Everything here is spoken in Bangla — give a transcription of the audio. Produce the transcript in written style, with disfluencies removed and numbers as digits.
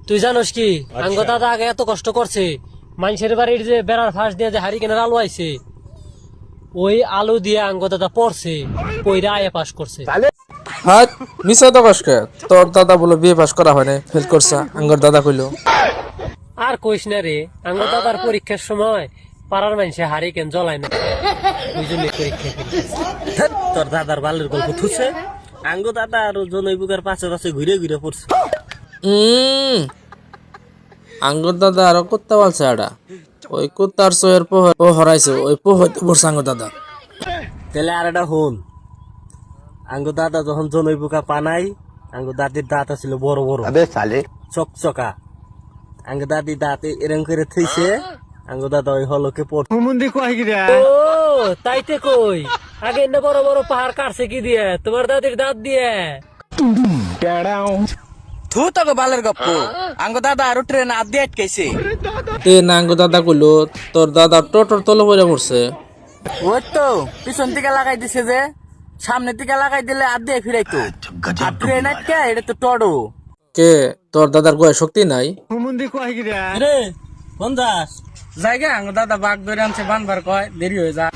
তুই জানোস কি আঙ্গ দাদা আগে এত কষ্ট করছে, মানুষের বাড়ির যে বেড়ার ফাঁস দিয়ে যে হারিকেনের আলু আইছে, ওই আলু দিয়ে আঙ্গ দাদা পড়ছে, পইরা আয়ে পাস করছে। হ্যাঁ মিছা তো কষ্ট, তোর দাদা বলে বিয়ে পাস করা হয় না, ফেল করছা আঙ্গর দাদা কইলো। আর কইস না রে, আঙ্গ দাদার পরীক্ষার সময় পাড়ার মানুষে হারিকেন জ্বলায় না, ওই জন্য পরীক্ষা ধ্যাৎ, তোর দাদার বালের গল্প থুছে। আঙ্গ দাদা আর জনই বুকার পাশে পাশে ঘুরে ঘুরে পড়ছে। আঙ্গর দাদা আরো কুত্তা পালছে আড়া, ওই কুত্তার চোয়ের ও হরাইছে, ওই হইতে পড়ছে আঙ্গর দাদা। তাহলে আর একটা হন, আঙ্গ দাদা যখন জনই বুকা পানাই, আঙ্গ দাদির দাঁত ছিল বড় বড় চকচকা। আঙ্গ দাদি দাঁত এরম করে থইছে, আঙ্গ দাদা ওই হলকে পড়ছে। ও তাইতে কই, আগে না বড় বড় পাহাড় কাটছে কি দিয়ে? তোমার দাদির দাঁত দিয়ে। থু তোকে বালের গপ্প, আঙ্গ দাদা আরো ট্রেন আদ দিয়ে আটকাইছে। তে না আঙ্গর দাদা কইলো তোর দাদা টোটোর তলে পড়ে পড়ছে। ওই তো পিছন থেকে লাগাই দিছে যে, সামনের দিকে লাগাই দিলে আদ দিয়ে ফিরাইতো। আর ট্রেন আটকে এটা তো টডো। কে তোর দাদার গয়ে শক্তি নাই? রে কোন যাস? জায়গা আঙ্গ দাদা বাঘ ধরে আনছে বানবার কয়, দেরি হয়ে যা।